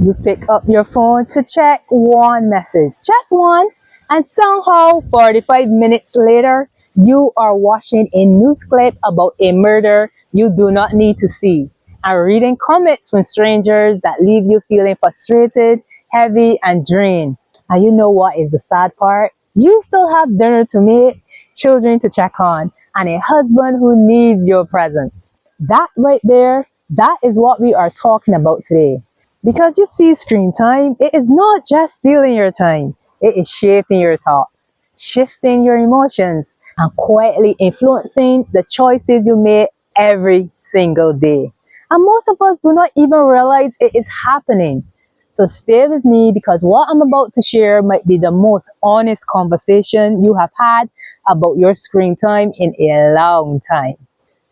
You pick up your phone to check one message, just one, and somehow 45 minutes later, you are watching a news clip about a murder you do not need to see, and reading comments from strangers that leave you feeling frustrated, heavy, and drained. And you know what is the sad part? You still have dinner to make, children to check on, and a husband who needs your presence. That right there, that is what we are talking about today. Because you see, screen time, it is not just stealing your time, it is shaping your thoughts, shifting your emotions, and quietly influencing the choices you make every single day. And most of us do not even realize it is happening. So stay with me because what I'm about to share might be the most honest conversation you have had about your screen time in a long time.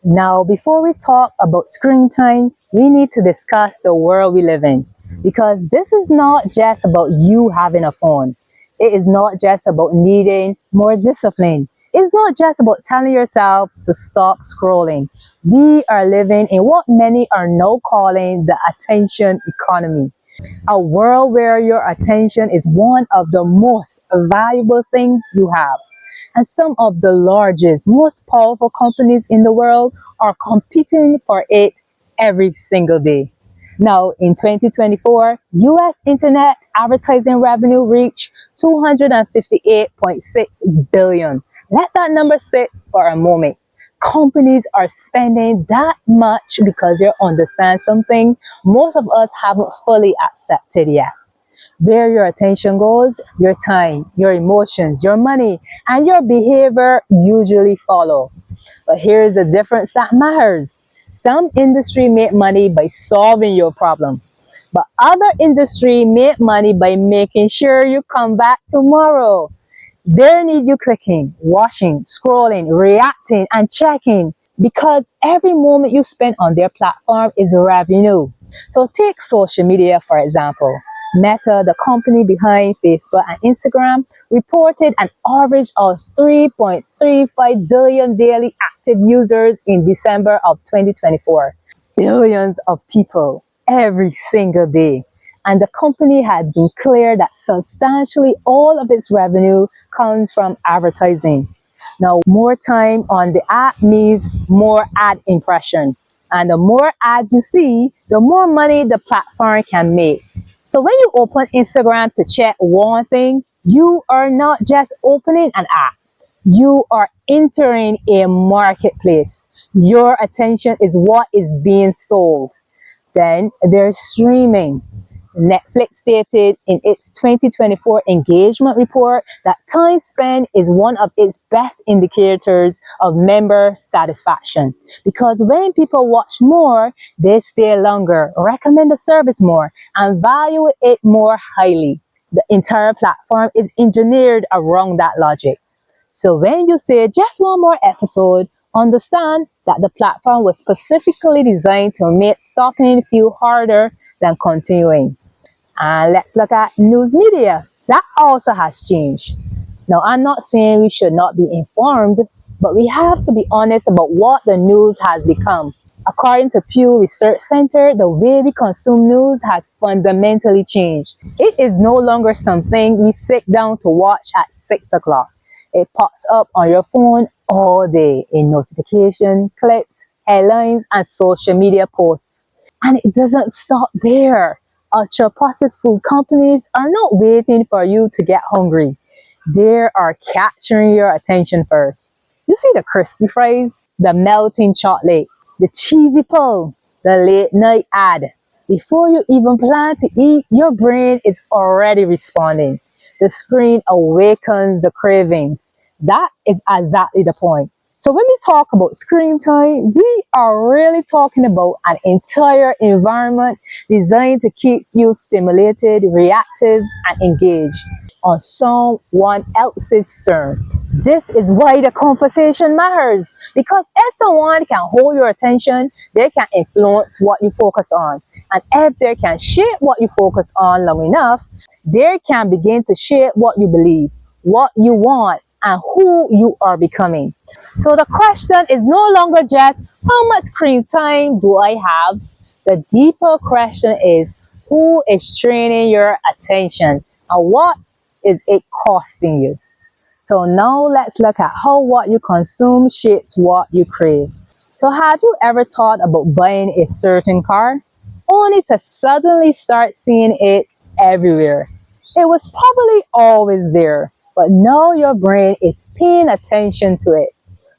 Now, before we talk about screen time, we need to discuss the world we live in. Because this is not just about you having a phone. It is not just about needing more discipline. It's not just about telling yourself to stop scrolling. We are living in what many are now calling the attention economy. A world where your attention is one of the most valuable things you have. And some of the largest, most powerful companies in the world are competing for it every single day. Now, in 2024, US internet advertising revenue reached 258.6 billion. Let that number sit for a moment. Companies are spending that much because they understand something most of us haven't fully accepted yet. Where your attention goes, your time, your emotions, your money, and your behavior usually follow. But here's the difference that matters. Some industry make money by solving your problem, but other industry make money by making sure you come back tomorrow. They need you clicking, watching, scrolling, reacting, and checking because every moment you spend on their platform is revenue. So take social media, for example. Meta, the company behind Facebook and Instagram, reported an average of 3.35 billion daily active users in December of 2024. Billions of people every single day. And the company had been clear that substantially all of its revenue comes from advertising. Now, more time on the app means more ad impression. And the more ads you see, the more money the platform can make. So when you open Instagram to check one thing, you are not just opening an app. You are entering a marketplace. Your attention is what is being sold. Then there's streaming. Netflix stated in its 2024 engagement report that time spent is one of its best indicators of member satisfaction. Because when people watch more, they stay longer, recommend the service more, and value it more highly. The entire platform is engineered around that logic. So when you say just one more episode, understand that the platform was specifically designed to make stopping feel harder than continuing. And let's look at news media. That also has changed. Now, I'm not saying we should not be informed, but we have to be honest about what the news has become. According to Pew Research Center, the way we consume news has fundamentally changed. It is no longer something we sit down to watch at 6 o'clock. It pops up on your phone all day in notification, clips, headlines, and social media posts. And it doesn't stop there. Ultra-processed food companies are not waiting for you to get hungry. They are capturing your attention first. You see the crispy fries, the melting chocolate, the cheesy pull, the late night ad. Before you even plan to eat, your brain is already responding. The screen awakens the cravings. That is exactly the point. So when we talk about screen time, we are really talking about an entire environment designed to keep you stimulated, reactive, and engaged on someone else's turn. This is why the conversation matters, because if someone can hold your attention, they can influence what you focus on. And if they can shape what you focus on long enough, they can begin to shape what you believe, what you want, and who you are becoming. So the question is no longer just how much screen time do I have? The deeper question is Who is training your attention and what is it costing you? So now let's look at how what you consume shapes what you crave. So have you ever thought about buying a certain car only to suddenly start seeing it everywhere? It was probably always there, but now your brain is paying attention to it.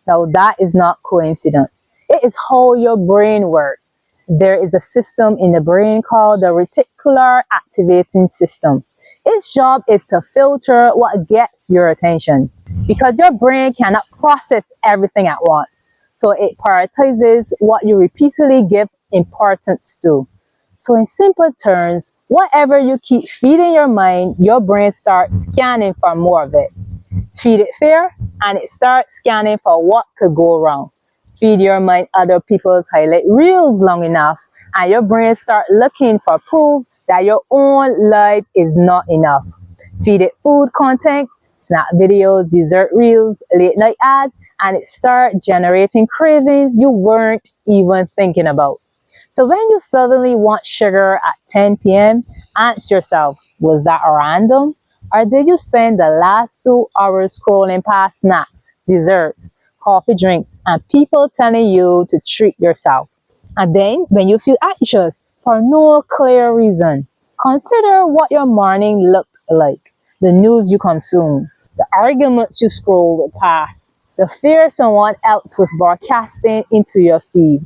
Now that is not coincidence. It is how your brain works. There is a system in the brain called the reticular activating system. Its job is to filter what gets your attention because your brain cannot process everything at once. So it prioritizes what you repeatedly give importance to. So in simple terms, whatever you keep feeding your mind, your brain starts scanning for more of it. Feed it fear, and it starts scanning for what could go wrong. Feed your mind other people's highlight reels long enough, and your brain start looking for proof that your own life is not enough. Feed it food content, snap videos, dessert reels, late night ads, and it start generating cravings you weren't even thinking about. So when you suddenly want sugar at 10 p.m., ask yourself, was that random? Or did you spend the last 2 hours scrolling past snacks, desserts, coffee drinks, and people telling you to treat yourself? And then, when you feel anxious for no clear reason, consider what your morning looked like, the news you consumed, the arguments you scrolled past, the fear someone else was broadcasting into your feed.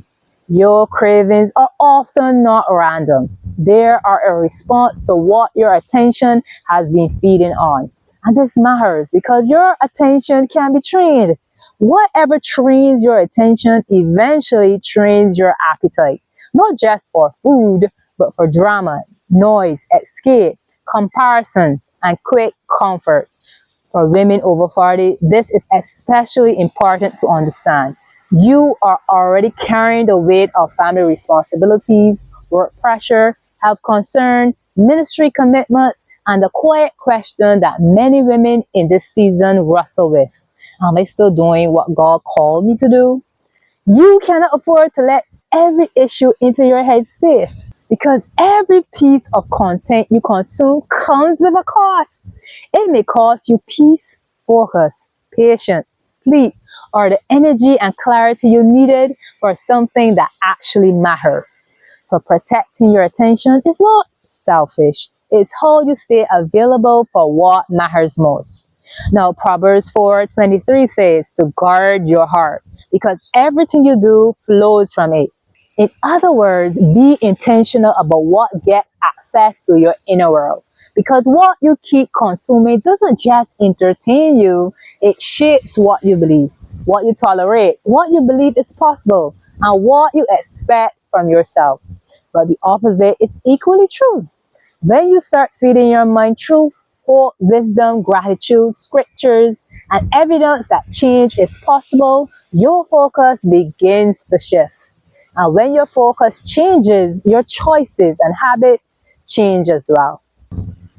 Your cravings are often not random. They are a response to what your attention has been feeding on. And this matters because your attention can be trained. Whatever trains your attention eventually trains your appetite, not just for food, but for drama, noise, escape, comparison, and quick comfort. For women over 40, this is especially important to understand. You are already carrying the weight of family responsibilities, work pressure, health concern, ministry commitments, and the quiet question that many women in this season wrestle with. Am I still doing what God called me to do? You cannot afford to let every issue into your headspace because every piece of content you consume comes with a cost. It may cost you peace, focus, patience, sleep, or the energy and clarity you needed for something that actually matters. So protecting your attention is not selfish. It's how you stay available for what matters most. Now, Proverbs 4:23 says to guard your heart because everything you do flows from it. In other words, be intentional about what gets access to your inner world. Because what you keep consuming doesn't just entertain you, it shapes what you believe, what you tolerate, what you believe is possible, and what you expect from yourself. But the opposite is equally true. When you start feeding your mind truth, hope, wisdom, gratitude, scriptures, and evidence that change is possible, your focus begins to shift. And when your focus changes, your choices and habits change as well.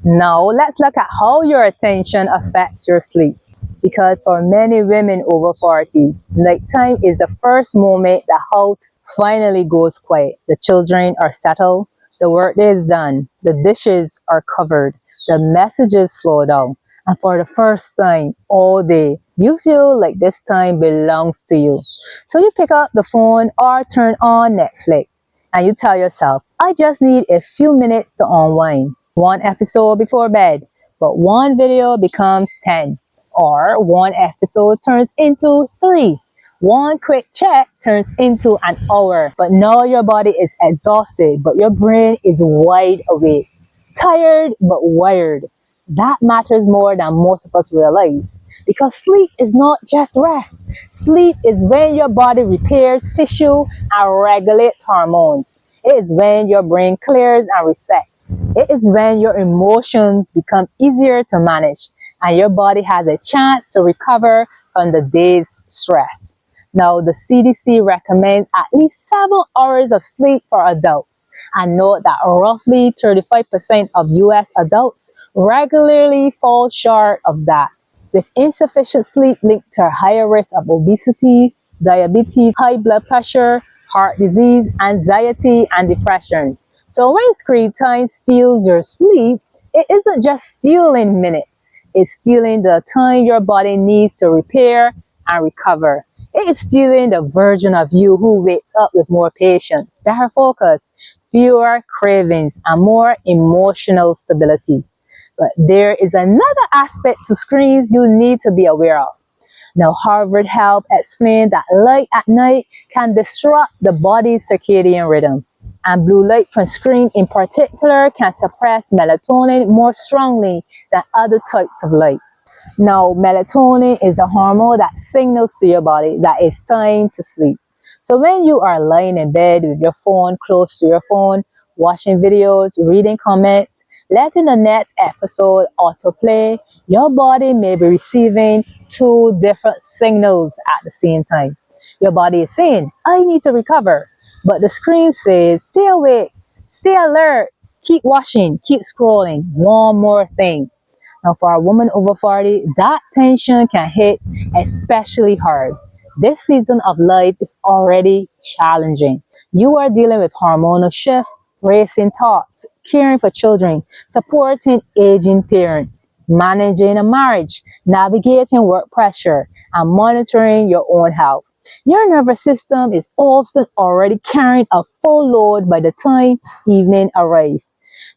Now, let's look at how your attention affects your sleep. Because for many women over 40, nighttime is the first moment the house finally goes quiet. The children are settled, the workday is done, the dishes are covered, the messages slow down. And for the first time all day, you feel like this time belongs to you. So you pick up the phone or turn on Netflix and you tell yourself, I just need a few minutes to unwind. One episode before bed, but one video becomes 10. Or one episode turns into 3. One quick check turns into an hour. But now your body is exhausted, but your brain is wide awake. Tired, but wired. That matters more than most of us realize. Because sleep is not just rest. Sleep is when your body repairs tissue and regulates hormones. It is when your brain clears and resets. It is when your emotions become easier to manage and your body has a chance to recover from the day's stress. Now, the CDC recommends at least 7 hours of sleep for adults, and note that roughly 35% of US adults regularly fall short of that, with insufficient sleep linked to higher risk of obesity, diabetes, high blood pressure, heart disease, anxiety, and depression. So when screen time steals your sleep, it isn't just stealing minutes. It's stealing the time your body needs to repair and recover. It is stealing the version of you who wakes up with more patience, better focus, fewer cravings, and more emotional stability. But there is another aspect to screens you need to be aware of. Now, Harvard Health explained that light at night can disrupt the body's circadian rhythm, and blue light from screen in particular can suppress melatonin more strongly than other types of light. Now, melatonin is a hormone that signals to your body that it's time to sleep. So when you are lying in bed with your phone close to your phone, watching videos, reading comments, letting the next episode autoplay, your body may be receiving two different signals at the same time. Your body is saying, I need to recover. But the screen says, stay awake, stay alert, keep watching, keep scrolling, one more thing. Now, for a woman over 40, that tension can hit especially hard. This season of life is already challenging. You are dealing with hormonal shifts, racing thoughts, caring for children, supporting aging parents, managing a marriage, navigating work pressure, and monitoring your own health. Your nervous system is often already carrying a full load by the time evening arrives.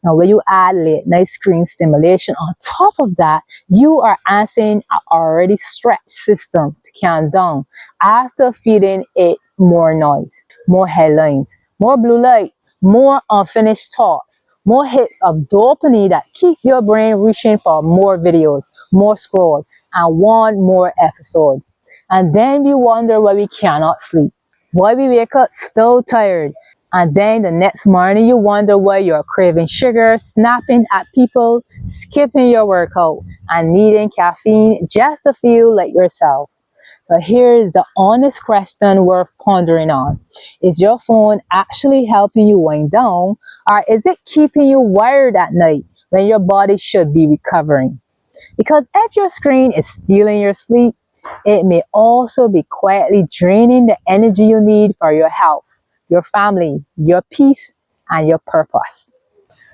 Now, when you add late night screen stimulation on top of that, you are asking an already stretched system to calm down after feeding it more noise, more headlines, more blue light, more unfinished thoughts, more hits of dopamine that keep your brain reaching for more videos, more scroll, and one more episode. And then we wonder why we cannot sleep, why we wake up still tired, and then the next morning you wonder why you're craving sugar, snapping at people, skipping your workout, and needing caffeine just to feel like yourself. So here's the honest question worth pondering on. Is your phone actually helping you wind down, or is it keeping you wired at night when your body should be recovering? Because if your screen is stealing your sleep, it may also be quietly draining the energy you need for your health, your family, your peace, and your purpose.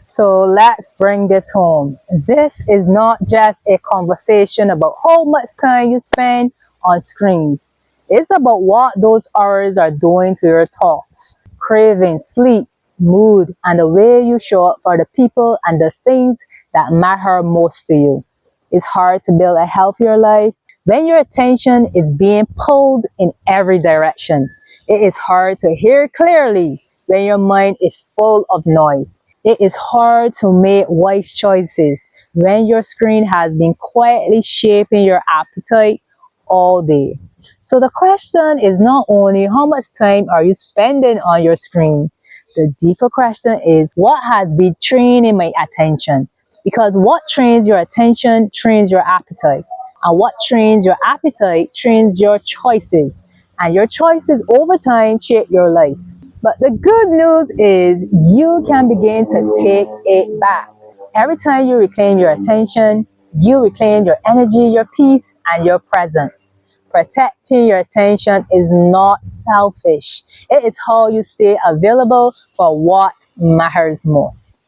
So let's bring this home. This is not just a conversation about how much time you spend on screens. It's about what those hours are doing to your thoughts, craving, sleep, mood, and the way you show up for the people and the things that matter most to you. It's hard to build a healthier life when your attention is being pulled in every direction. It is hard to hear clearly when your mind is full of noise. It is hard to make wise choices when your screen has been quietly shaping your appetite all day. So the question is not only how much time are you spending on your screen, the deeper question is what has been training my attention? Because what trains your attention trains your appetite. And what trains your appetite trains your choices. And your choices over time shape your life. But the good news is you can begin to take it back. Every time you reclaim your attention, you reclaim your energy, your peace, and your presence. Protecting your attention is not selfish. It is how you stay available for what matters most.